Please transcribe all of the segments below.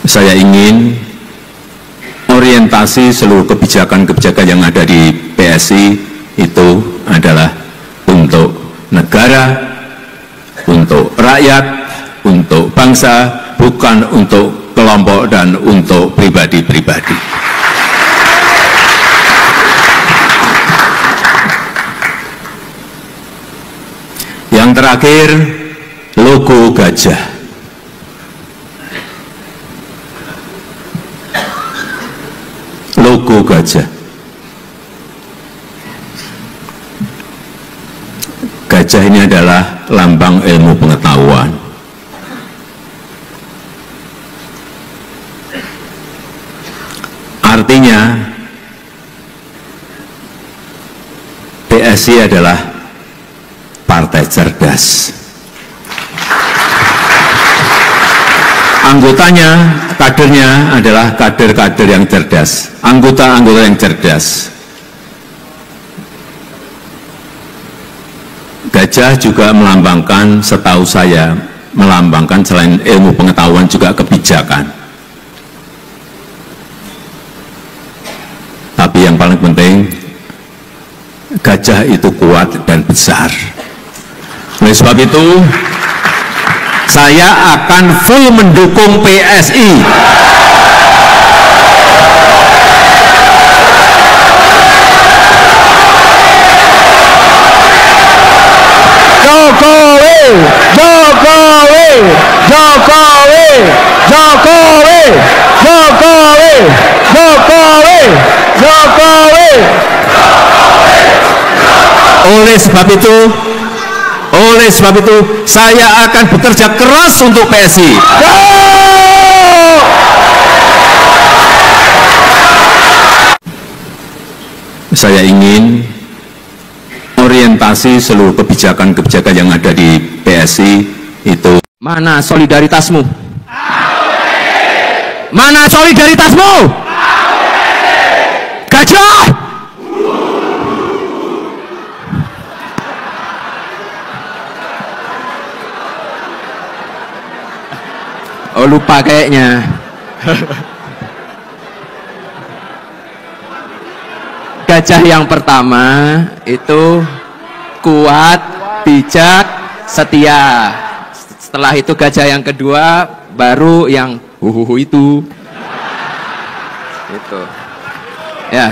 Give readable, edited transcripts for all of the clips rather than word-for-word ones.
Saya ingin orientasi seluruh kebijakan-kebijakan yang ada di PSI itu adalah untuk negara, untuk rakyat, untuk bangsa, bukan untuk kelompok dan untuk pribadi-pribadi. Yang terakhir, logo gajah. Logo gajah. Gajah ini adalah lambang ilmu pengetahuan. Artinya, PSI adalah partai cerdas. Anggotanya, kadernya adalah kader-kader yang cerdas, anggota-anggota yang cerdas. Gajah juga melambangkan, setahu saya, melambangkan selain ilmu pengetahuan juga kebijakan. Tapi yang paling penting, gajah itu kuat dan besar. Oleh sebab itu, saya akan full mendukung PSI. Jokowi, Jokowi, Jokowi, Jokowi, Jokowi, Jokowi, Jokowi. Oleh sebab itu, saya akan bekerja keras untuk PSI. Saya ingin orientasi seluruh kebijakan-kebijakan yang ada di PSI itu. Mana solidaritasmu? Mana solidaritasmu? Gajah! Oh, lupa kayaknya. Gajah yang pertama itu kuat, bijak, setia. Setelah itu gajah yang kedua baru yang itu. Itu. Ya.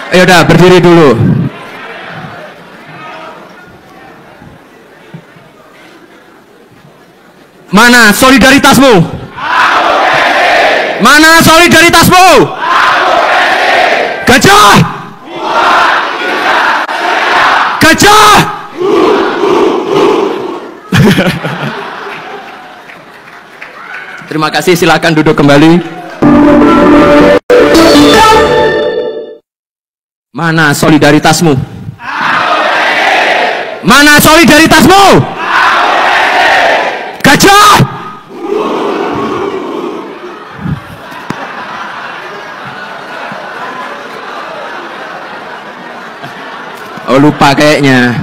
Ayo udah berdiri dulu. Mana solidaritasmu? Mana solidaritasmu? Gajah! Gajah! Terima kasih, silakan duduk kembali. Mana solidaritasmu? Mana solidaritasmu? Gajah! Oh, lupa kayaknya.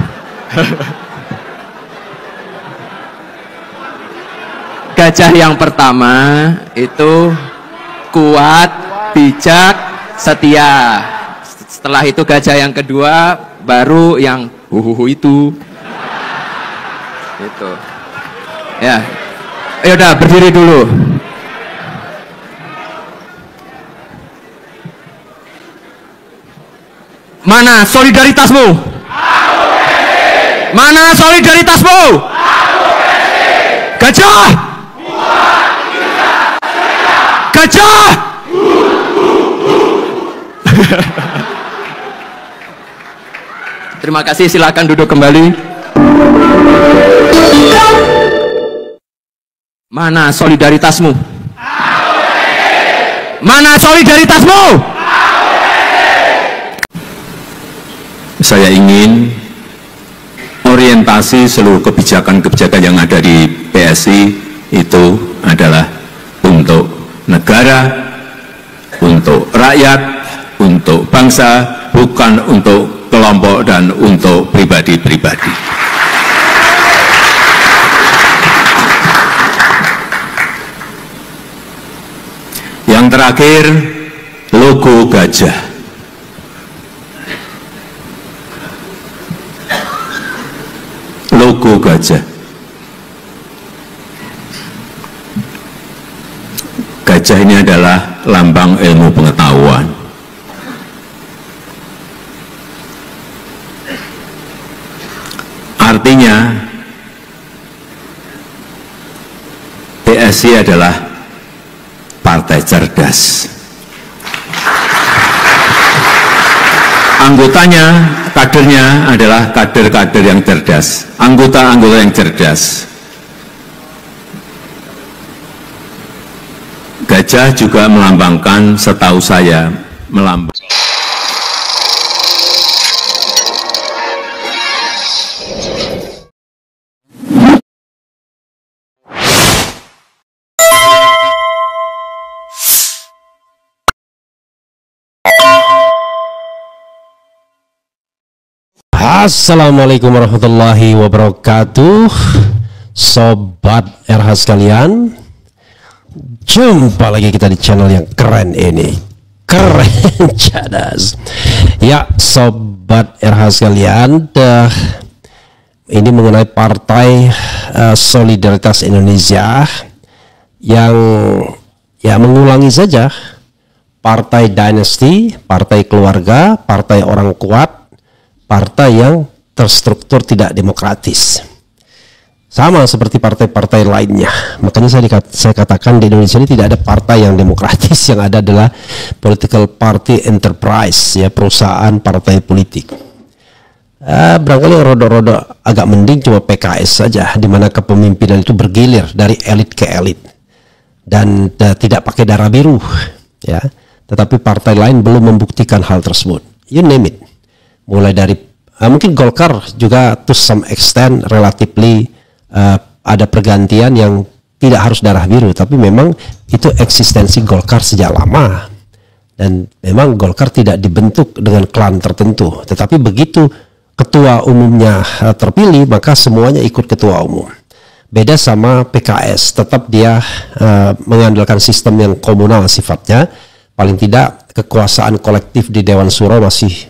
Gajah yang pertama itu kuat, bijak, setia. Setelah itu gajah yang kedua baru yang itu. Itu. Ya. Ayo udah berdiri dulu. Mana solidaritasmu? Mana solidaritasmu? Gajah! Gajah! Terima kasih, silakan duduk kembali. Mana solidaritasmu? Mana solidaritasmu? Saya ingin orientasi seluruh kebijakan-kebijakan yang ada di PSI itu adalah untuk negara, untuk rakyat, untuk bangsa, bukan untuk kelompok dan untuk pribadi-pribadi. terakhir, logo gajah. Logo gajah. Gajah ini adalah lambang ilmu pengetahuan. Artinya, PSI adalah partai cerdas. Anggotanya, kadernya adalah kader-kader yang cerdas, anggota-anggota yang cerdas. Gajah juga melambangkan, setahu saya, melambangkan Assalamualaikum warahmatullahi wabarakatuh. Sobat RH sekalian, jumpa lagi kita di channel yang keren ini, keren cadas. Ya Sobat RH sekalian, ini mengenai Partai Solidaritas Indonesia yang ya mengulangi saja partai dinasti, partai keluarga, partai orang kuat, partai yang terstruktur tidak demokratis, sama seperti partai-partai lainnya. Makanya saya katakan di Indonesia ini tidak ada partai yang demokratis, yang ada adalah political party enterprise, ya, perusahaan partai politik. Barangkali rodok-rodok agak mending cuma PKS saja, di mana kepemimpinan itu bergilir dari elit ke elit dan tidak pakai darah biru, ya. Tetapi partai lain belum membuktikan hal tersebut. You name it. Mulai dari mungkin Golkar juga to some extent relatively ada pergantian yang tidak harus darah biru, tapi memang itu eksistensi Golkar sejak lama, dan memang Golkar tidak dibentuk dengan klan tertentu, tetapi begitu ketua umumnya terpilih maka semuanya ikut ketua umum. Beda sama PKS, tetap dia mengandalkan sistem yang komunal sifatnya, paling tidak kekuasaan kolektif di Dewan Suro masih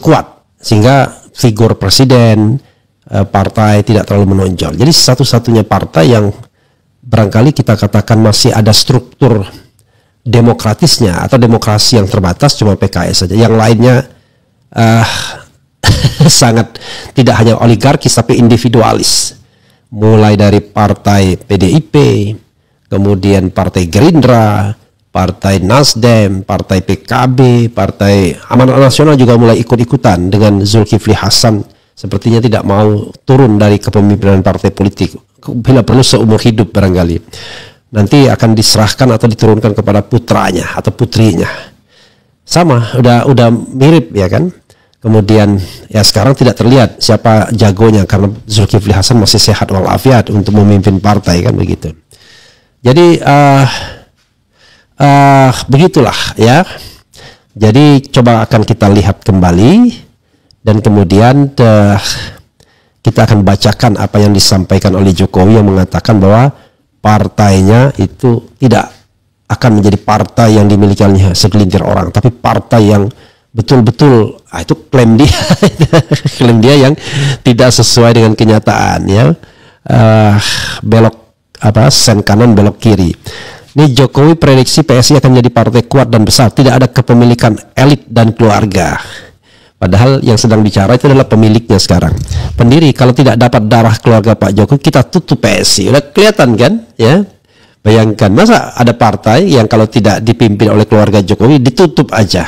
kuat, sehingga figur presiden partai tidak terlalu menonjol. Jadi satu-satunya partai yang barangkali kita katakan masih ada struktur demokratisnya atau demokrasi yang terbatas cuma PKS saja. Yang lainnya sangat tidak hanya oligarkis tapi individualis. Mulai dari partai PDIP, kemudian partai Gerindra, Partai Nasdem, Partai PKB, Partai Amanat Nasional juga mulai ikut-ikutan dengan Zulkifli Hasan. Sepertinya tidak mau turun dari kepemimpinan partai politik. Bila perlu seumur hidup barangkali. Nanti akan diserahkan atau diturunkan kepada putranya atau putrinya. Sama, udah mirip ya kan. Kemudian ya sekarang tidak terlihat siapa jagonya karena Zulkifli Hasan masih sehat walafiat untuk memimpin partai kan begitu. Jadi begitulah ya. Jadi coba akan kita lihat kembali dan kemudian kita akan bacakan apa yang disampaikan oleh Jokowi yang mengatakan bahwa partainya itu tidak akan menjadi partai yang dimiliki oleh segelintir orang, tapi partai yang betul-betul itu klaim dia klaim dia yang tidak sesuai dengan kenyataan ya. Belok sen kanan belok kiri. Ini Jokowi prediksi PSI akan menjadi partai kuat dan besar, tidak ada kepemilikan elit dan keluarga. Padahal yang sedang bicara itu adalah pemiliknya sekarang. Pendiri, kalau tidak dapat darah keluarga Pak Jokowi, kita tutup PSI. Udah kelihatan kan? Ya, bayangkan masa ada partai yang kalau tidak dipimpin oleh keluarga Jokowi ditutup aja.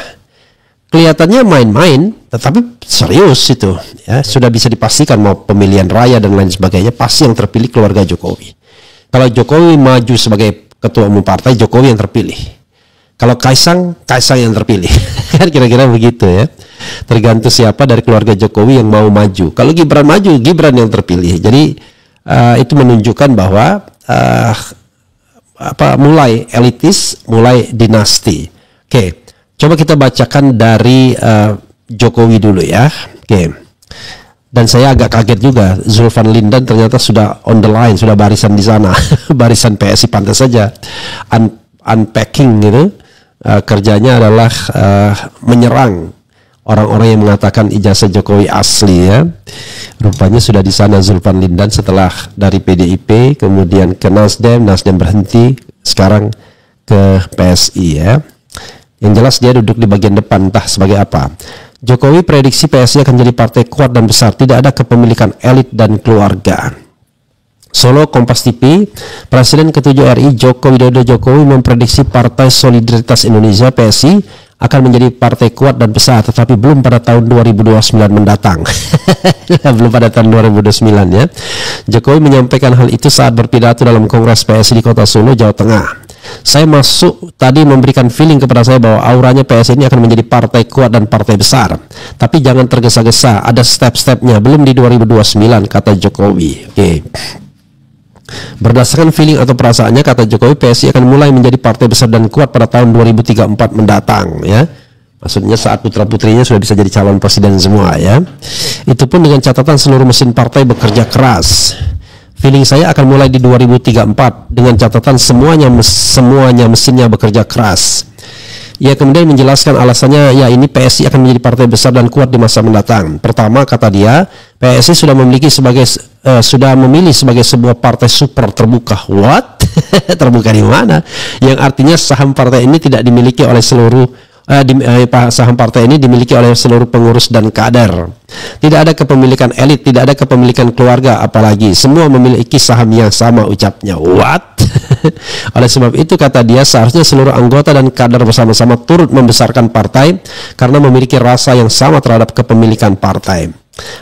Kelihatannya main-main, tetapi serius itu. Ya, sudah bisa dipastikan mau pemilihan raya dan lain sebagainya pasti yang terpilih keluarga Jokowi. Kalau Jokowi maju sebagai ketua umum partai, Jokowi yang terpilih. Kalau Kaisang yang terpilih. Kan kira-kira begitu ya. Tergantung siapa dari keluarga Jokowi yang mau maju. Kalau Gibran maju, Gibran yang terpilih. Jadi itu menunjukkan bahwa mulai elitis, mulai dinasti. Oke, coba kita bacakan dari Jokowi dulu ya. Oke. Dan saya agak kaget juga, Zulfan Lindan ternyata sudah on the line, sudah barisan di sana, barisan PSI, pantas saja unpacking gitu. Kerjanya adalah menyerang orang-orang yang mengatakan ijazah Jokowi asli ya. Rupanya sudah di sana Zulfan Lindan setelah dari PDIP kemudian ke Nasdem berhenti, sekarang ke PSI ya. Yang jelas dia duduk di bagian depan, entah sebagai apa. Jokowi prediksi PSI akan jadi partai kuat dan besar, tidak ada kepemilikan elit dan keluarga. Solo, Kompas TV, Presiden ke-7 RI Joko Widodo Jokowi memprediksi Partai Solidaritas Indonesia PSI akan menjadi partai kuat dan besar, tetapi belum pada tahun 2029 mendatang. Belum pada tahun 2029 ya. Jokowi menyampaikan hal itu saat berpidato dalam Kongres PSI di Kota Solo, Jawa Tengah. Saya masuk tadi memberikan feeling kepada saya bahwa auranya PSI ini akan menjadi partai kuat dan partai besar. Tapi jangan tergesa-gesa, ada step-stepnya, belum di 2029, kata Jokowi. Oke. Berdasarkan feeling atau perasaannya, kata Jokowi, PSI akan mulai menjadi partai besar dan kuat pada tahun 2034 mendatang ya. Maksudnya saat putra-putrinya sudah bisa jadi calon presiden semua ya. Itu pun dengan catatan seluruh mesin partai bekerja keras. Feeling saya akan mulai di 2034 dengan catatan semuanya mesinnya bekerja keras. Ia kemudian menjelaskan alasannya, ya ini PSI akan menjadi partai besar dan kuat di masa mendatang. Pertama, kata dia, PSI sudah memilih sebagai sebuah partai super terbuka. What? Terbuka di mana? Yang artinya saham partai ini tidak dimiliki oleh saham partai ini dimiliki oleh seluruh pengurus dan kader. Tidak ada kepemilikan elit, tidak ada kepemilikan keluarga, apalagi semua memiliki saham yang sama, ucapnya. What? Oleh sebab itu, kata dia, seharusnya seluruh anggota dan kader bersama-sama turut membesarkan partai karena memiliki rasa yang sama terhadap kepemilikan partai.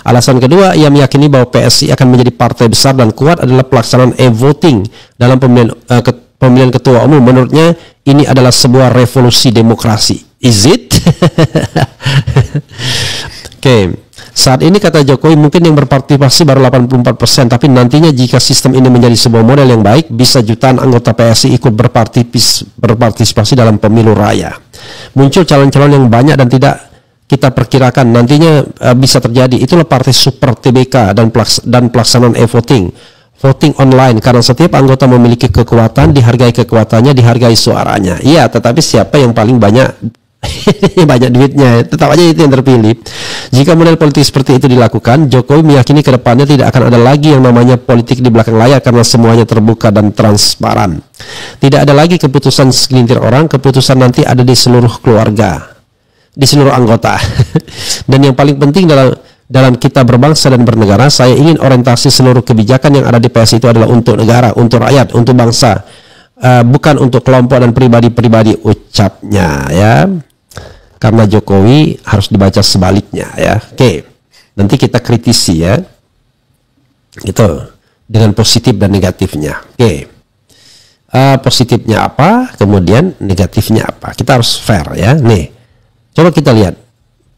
Alasan kedua, ia meyakini bahwa PSI akan menjadi partai besar dan kuat adalah pelaksanaan e-voting dalam pemilihan ketua umum. Menurutnya ini adalah sebuah revolusi demokrasi. Is it? Oke. Saat ini, kata Jokowi, mungkin yang berpartisipasi baru 84%, tapi nantinya jika sistem ini menjadi sebuah model yang baik, bisa jutaan anggota PSI ikut berpartisipasi dalam pemilu raya. Muncul calon-calon yang banyak dan tidak kita perkirakan nantinya bisa terjadi. Itulah partai super TBK dan pelaksanaan e-voting. Voting online, karena setiap anggota memiliki kekuatan, dihargai kekuatannya, dihargai suaranya. Iya, tetapi siapa yang paling banyak duitnya, tetap aja itu yang terpilih. Jika model politik seperti itu dilakukan, Jokowi meyakini ke depannya tidak akan ada lagi yang namanya politik di belakang layar karena semuanya terbuka dan transparan. Tidak ada lagi keputusan segelintir orang, keputusan nanti ada di seluruh keluarga, di seluruh anggota. Dan yang paling penting dalam kita berbangsa dan bernegara, saya ingin orientasi seluruh kebijakan yang ada di PSI itu adalah untuk negara, untuk rakyat, untuk bangsa, bukan untuk kelompok dan pribadi-pribadi, ucapnya ya. Karena Jokowi harus dibaca sebaliknya ya. Oke, nanti kita kritisi ya, gitu, dengan positif dan negatifnya. Oke, positifnya apa, kemudian negatifnya apa, kita harus fair ya. Nih, coba kita lihat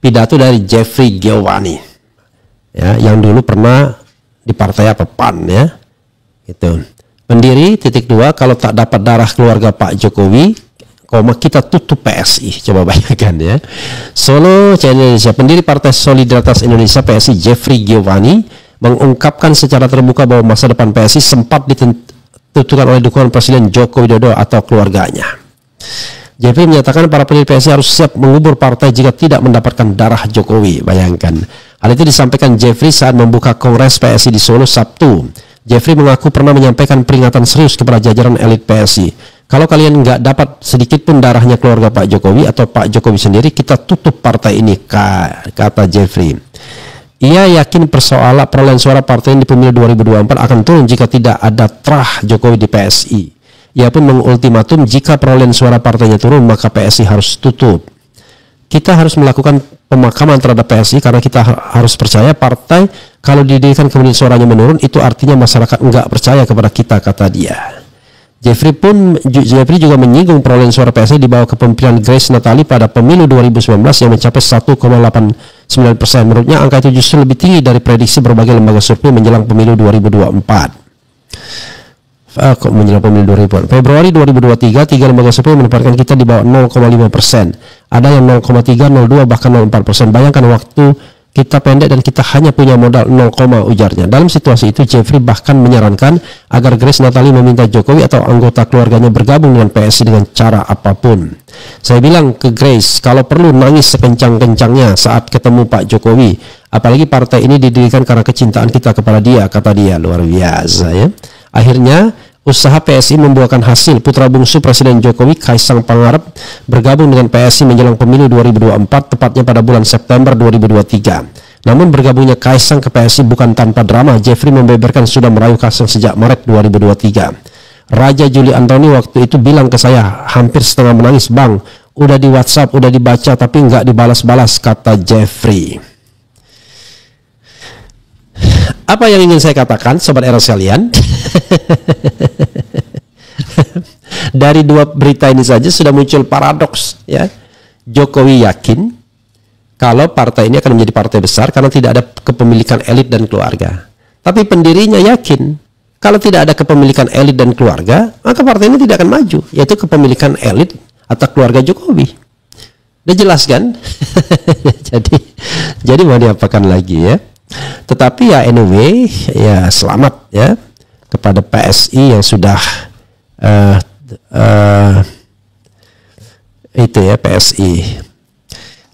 pidato dari Jeffrey Giovanni ya, yang dulu pernah di partai apa, PAN ya, gitu. Pendiri, titik 2, kalau tak dapat darah keluarga Pak Jokowi, kita tutup PSI. Coba bayangkan ya. Solo, Indonesia. Pendiri Partai Solidaritas Indonesia PSI Jeffrey Giovanni mengungkapkan secara terbuka bahwa masa depan PSI sempat ditentukan oleh dukungan Presiden Joko Widodo atau keluarganya. Jeffrey menyatakan para pendiri PSI harus siap mengubur partai jika tidak mendapatkan darah Jokowi. Bayangkan. Hal itu disampaikan Jeffrey saat membuka Kongres PSI di Solo Sabtu. Jeffrey mengaku pernah menyampaikan peringatan serius kepada jajaran elit PSI. Kalau kalian nggak dapat sedikit pun darahnya keluarga Pak Jokowi atau Pak Jokowi sendiri, kita tutup partai ini, kata Jeffrey. Ia yakin perolehan suara partai di pemilu 2024 akan turun jika tidak ada terah Jokowi di PSI. Ia pun mengultimatum jika perolehan suara partainya turun, maka PSI harus tutup. Kita harus melakukan pemakaman terhadap PSI karena kita harus percaya partai kalau didirikan kemudian suaranya menurun, itu artinya masyarakat nggak percaya kepada kita, kata dia. Jeffrey juga menyinggung perolehan suara PSI di bawah kepemimpinan Grace Natali pada pemilu 2019 yang mencapai 1,89%. Menurutnya angka itu justru lebih tinggi dari prediksi berbagai lembaga survei menjelang pemilu 2024. Februari 2023, 3 lembaga survei menempatkan kita di bawah 0,5%. Ada yang 0,3, 0,2, bahkan 0,4%. Bayangkan waktu Kita pendek dan kita hanya punya modal 0, ujarnya. Dalam situasi itu, Jeffrey bahkan menyarankan agar Grace Natali meminta Jokowi atau anggota keluarganya bergabung dengan PSI dengan cara apapun. Saya bilang ke Grace, kalau perlu nangis sekencang-kencangnya saat ketemu Pak Jokowi. Apalagi partai ini didirikan karena kecintaan kita kepada dia, kata dia. Luar biasa ya. Akhirnya, usaha PSI membuahkan hasil. Putra bungsu Presiden Jokowi, Kaisang Pangarep, bergabung dengan PSI menjelang pemilu 2024, tepatnya pada bulan September 2023. Namun bergabungnya Kaisang ke PSI bukan tanpa drama. Jeffrey membeberkan sudah merayu Kaisang sejak Maret 2023. Raja Juli Antoni waktu itu bilang ke saya, hampir setengah menangis, "Bang, udah di WhatsApp, udah dibaca, tapi nggak dibalas-balas," kata Jeffrey. Apa yang ingin saya katakan, sobat era sekalian? Dari dua berita ini saja sudah muncul paradoks ya. Jokowi yakin kalau partai ini akan menjadi partai besar karena tidak ada kepemilikan elit dan keluarga. Tapi pendirinya yakin kalau tidak ada kepemilikan elit dan keluarga, maka partai ini tidak akan maju, yaitu kepemilikan elit atau keluarga Jokowi. Udah jelas kan? jadi mau diapakan lagi ya? Tetapi ya anyway, ya selamat ya kepada PSI yang sudah itu ya, PSI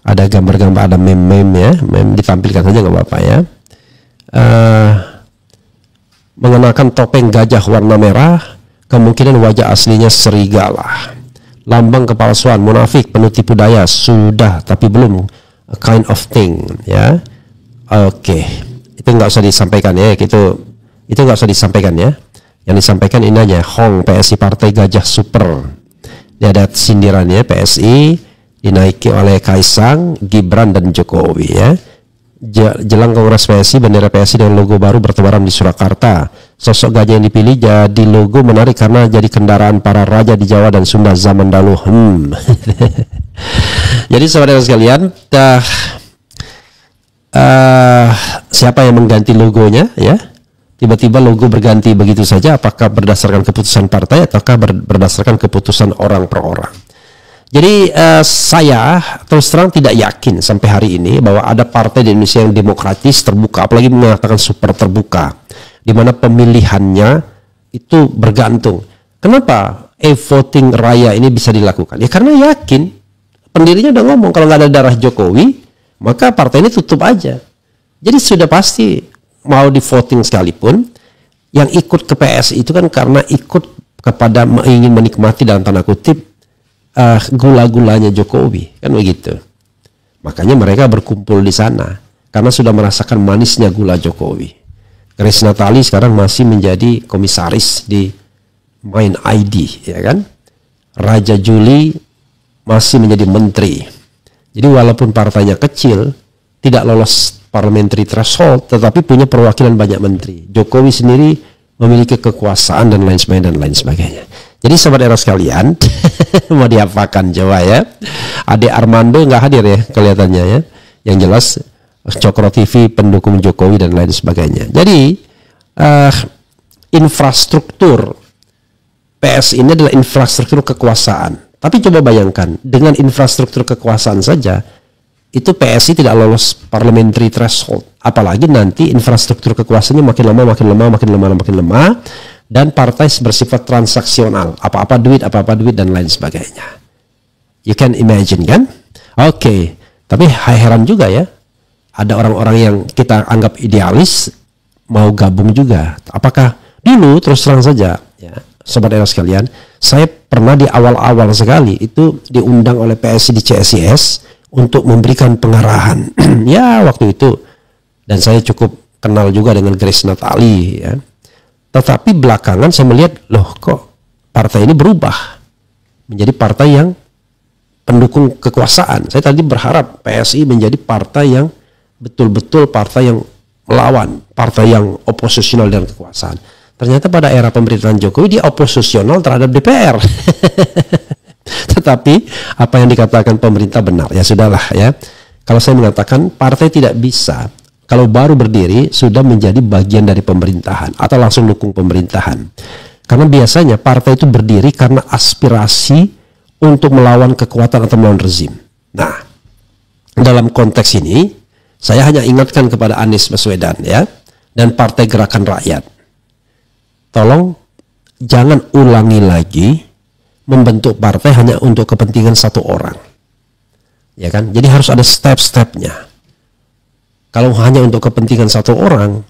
ada gambar-gambar, ada meme-meme ya, meme ditampilkan saja nggak apa-apa ya. Mengenakan topeng gajah warna merah, kemungkinan wajah aslinya serigala. Lambang kepalsuan, munafik, penuh tipu daya, sudah tapi belum, a kind of thing ya. Oke, itu nggak usah disampaikan ya, itu nggak usah disampaikan ya. Yang disampaikan ini aja, Hong PSI Partai Gajah Super. Ini ada sindirannya, PSI dinaiki oleh Kaisang, Gibran dan Jokowi ya. Jelang Kongres PSI, bendera PSI dengan logo baru bertebaran di Surakarta. Sosok gajah yang dipilih jadi logo menarik karena jadi kendaraan para raja di Jawa dan Sunda zaman dahulu. Jadi saudara sekalian, siapa yang mengganti logonya ya? Tiba-tiba logo berganti begitu saja, apakah berdasarkan keputusan partai ataukah berdasarkan keputusan orang per orang? Jadi saya terus terang tidak yakin sampai hari ini bahwa ada partai di Indonesia yang demokratis, terbuka, apalagi mengatakan super terbuka, di mana pemilihannya itu bergantung. Kenapa voting raya ini bisa dilakukan? Ya karena yakin, pendirinya udah ngomong kalau nggak ada darah Jokowi, maka partai ini tutup aja. Jadi sudah pasti mau di voting sekalipun, yang ikut ke PSI itu kan karena ikut kepada ingin menikmati dalam tanda kutip gula-gulanya Jokowi, kan begitu. Makanya mereka berkumpul di sana karena sudah merasakan manisnya gula Jokowi. Grace Natali sekarang masih menjadi komisaris di Main ID, ya kan? Raja Juli masih menjadi menteri. Jadi walaupun partainya kecil, tidak lolos parliamentary threshold, tetapi punya perwakilan banyak menteri. Jokowi sendiri memiliki kekuasaan dan lain sebagainya. Jadi sahabat era sekalian, mau diapakan coba ya? Ade Armando nggak hadir ya kelihatannya ya. Yang jelas Cokro TV pendukung Jokowi dan lain sebagainya. Jadi infrastruktur PS ini adalah infrastruktur kekuasaan. Tapi coba bayangkan, dengan infrastruktur kekuasaan saja, itu PSI tidak lolos parliamentary threshold. Apalagi nanti infrastruktur kekuasaannya makin lemah, dan partai bersifat transaksional. Apa-apa duit, dan lain sebagainya. You can imagine kan? Oke. Tapi heran juga ya. Ada orang-orang yang kita anggap idealis, mau gabung juga. Apakah dulu, terus terang saja, ya, sobat era sekalian, saya pernah di awal-awal sekali itu diundang oleh PSI di CSIS untuk memberikan pengarahan. Ya waktu itu, dan saya cukup kenal juga dengan Grace Natali ya. Tetapi belakangan saya melihat, loh kok partai ini berubah menjadi partai yang pendukung kekuasaan. Saya tadi berharap PSI menjadi partai yang betul-betul partai yang melawan, partai yang oposisional dengan kekuasaan. Ternyata pada era pemerintahan Jokowi dia oposisional terhadap DPR. Tetapi apa yang dikatakan pemerintah benar, ya sudahlah ya. Kalau saya mengatakan partai tidak bisa kalau baru berdiri sudah menjadi bagian dari pemerintahan atau langsung dukung pemerintahan. Karena biasanya partai itu berdiri karena aspirasi untuk melawan kekuatan atau melawan rezim. Nah, dalam konteks ini Saya hanya ingatkan kepada Anies Baswedan ya dan Partai Gerakan Rakyat. Tolong jangan ulangi lagi membentuk partai hanya untuk kepentingan satu orang. Ya kan? Jadi harus ada step-stepnya. Kalau hanya untuk kepentingan satu orang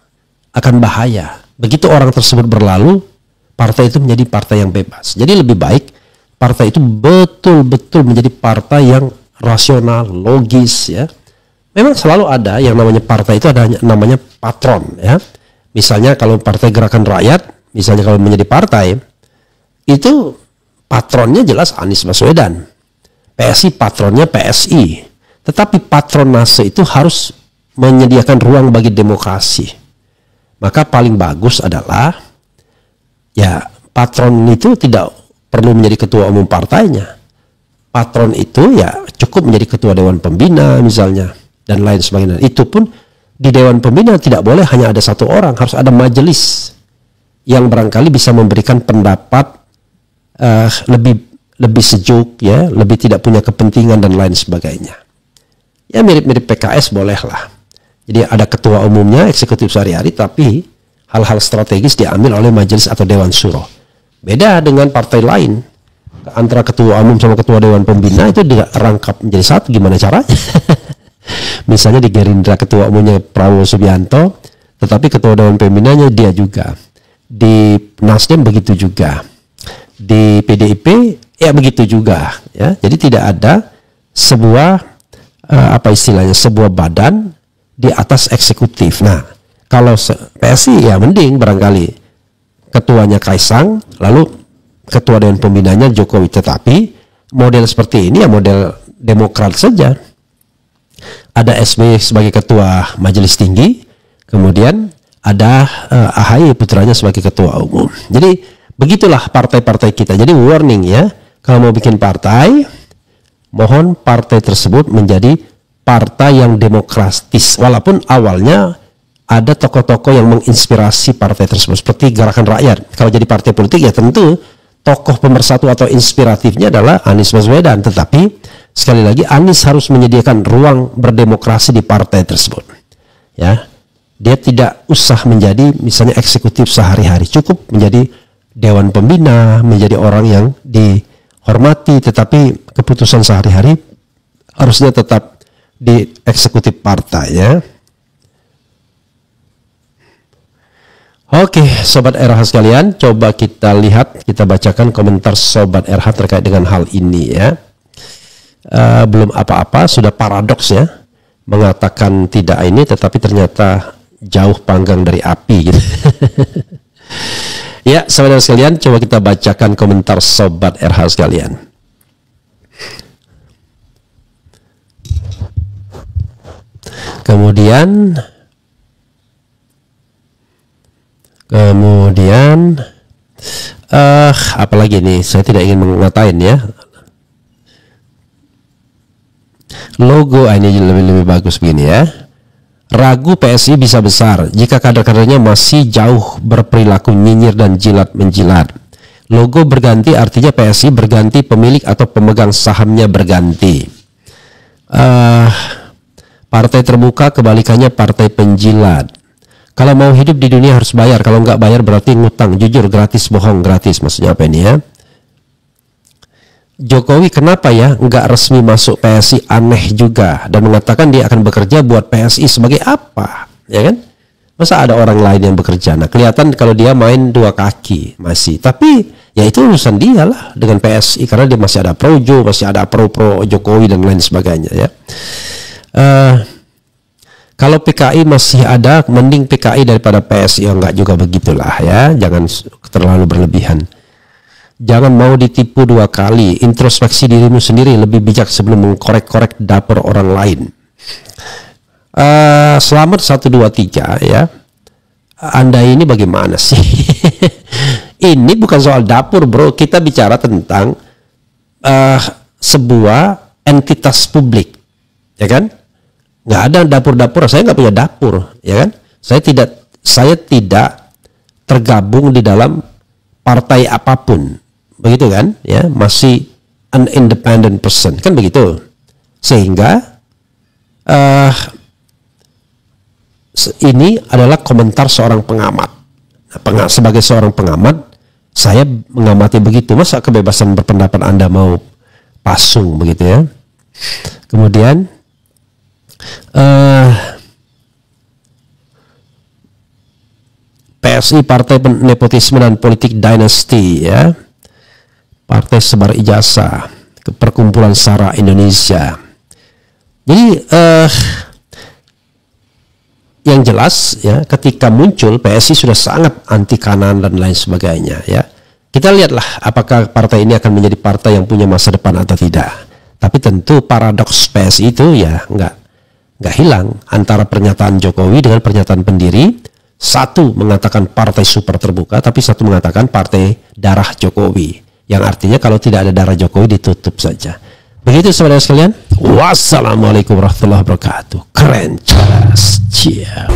akan bahaya. Begitu orang tersebut berlalu, partai itu menjadi partai yang bebas. Jadi lebih baik partai itu betul-betul menjadi partai yang rasional, logis ya. Memang selalu ada yang namanya partai itu ada namanya patron ya. Misalnya kalau Partai Gerakan Rakyat, misalnya kalau menjadi partai itu patronnya jelas Anies Baswedan. PSI patronnya PSI. Tetapi patronase itu harus menyediakan ruang bagi demokrasi. Maka paling bagus adalah ya patron itu tidak perlu menjadi ketua umum partainya. Patron itu ya cukup menjadi ketua dewan pembina misalnya dan lain sebagainya. Itu pun di dewan pembina tidak boleh hanya ada satu orang, harus ada majelis yang barangkali bisa memberikan pendapat lebih sejuk ya, lebih tidak punya kepentingan dan lain sebagainya. Ya mirip-mirip PKS bolehlah. Jadi ada ketua umumnya, eksekutif sehari-hari, tapi hal-hal strategis diambil oleh majelis atau dewan syuro. Beda dengan partai lain. Antara ketua umum sama ketua dewan pembina itu dirangkap menjadi satu, gimana caranya? Misalnya di Gerindra ketua umumnya Prabowo Subianto, tetapi ketua dewan pembinanya dia juga. Di Nasdem begitu juga. Di PDIP ya begitu juga ya. Jadi tidak ada sebuah sebuah badan di atas eksekutif. Nah, kalau PSI ya mending barangkali ketuanya Kaisang, lalu ketua dewan pembinanya Jokowi. Tetapi model seperti ini ya model Demokrat saja. Ada SBY sebagai ketua majelis tinggi, kemudian ada AHY putranya sebagai ketua umum. Jadi begitulah partai-partai kita. Jadi warning ya, kalau mau bikin partai, mohon partai tersebut menjadi partai yang demokratis, walaupun awalnya ada tokoh-tokoh yang menginspirasi partai tersebut seperti Gerakan Rakyat. Kalau jadi partai politik ya tentu tokoh pemersatu atau inspiratifnya adalah Anies Baswedan, tetapi sekali lagi Anies harus menyediakan ruang berdemokrasi di partai tersebut ya. Dia tidak usah menjadi misalnya eksekutif sehari-hari, cukup menjadi dewan pembina, menjadi orang yang dihormati, tetapi keputusan sehari-hari harusnya tetap di eksekutif partai ya. Oke, Sobat RH sekalian, coba kita lihat, kita bacakan komentar Sobat RH terkait dengan hal ini ya. Belum apa-apa, sudah paradoks ya, mengatakan tidak ini, tetapi ternyata jauh panggang dari api gitu. Ya, saudara sekalian, coba kita bacakan komentar Sobat RH sekalian. Kemudian apalagi nih, saya tidak ingin mengatain ya. Logo ini lebih bagus begini ya. Ragu PSI bisa besar jika kader-kadernya masih jauh berperilaku nyinyir dan jilat menjilat. Logo berganti artinya PSI berganti pemilik atau pemegang sahamnya berganti. Partai terbuka kebalikannya partai penjilat. Kalau mau hidup di dunia harus bayar, kalau nggak bayar berarti ngutang. Jujur, gratis, bohong, gratis. Maksudnya apa ini ya? Jokowi kenapa ya nggak resmi masuk PSI, aneh juga, dan mengatakan dia akan bekerja buat PSI sebagai apa, ya kan? Masa ada orang lain yang bekerja? Nah, kelihatan kalau dia main dua kaki masih, tapi ya itu urusan dia lah dengan PSI karena dia masih ada projo, masih ada pro Jokowi dan lain sebagainya ya. Kalau PKI masih ada, mending PKI daripada PSI. Ya enggak juga begitulah ya, jangan terlalu berlebihan. Jangan mau ditipu dua kali. Introspeksi dirimu sendiri, lebih bijak sebelum mengkorek-korek dapur orang lain. Selamat 1, 2, 3 ya. Anda ini bagaimana sih? Ini bukan soal dapur bro. Kita bicara tentang sebuah entitas publik, ya kan? Nggak ada dapur-dapur. Saya nggak punya dapur, ya kan? Saya tidak tergabung di dalam partai apapun. Begitu kan ya, masih an independent person kan begitu, sehingga ini adalah komentar seorang pengamat. Nah, sebagai seorang pengamat, saya mengamati begitu. Masa kebebasan berpendapat Anda mau pasung begitu ya? Kemudian PSI, Partai Nepotisme dan Politik Dinasti ya, Partai Sebar Ijazah, Perkumpulan Sara Indonesia. Jadi yang jelas ya, ketika muncul PSI sudah sangat anti kanan dan lain sebagainya ya. Kita lihatlah apakah partai ini akan menjadi partai yang punya masa depan atau tidak. Tapi tentu paradoks PSI itu ya nggak hilang antara pernyataan Jokowi dengan pernyataan pendiri. Satu mengatakan partai super terbuka, tapi satu mengatakan partai darah Jokowi. Yang artinya kalau tidak ada darah Jokowi ditutup saja. Begitu saudara sekalian. Wassalamualaikum warahmatullahi wabarakatuh. Keren, jelas. Ciao.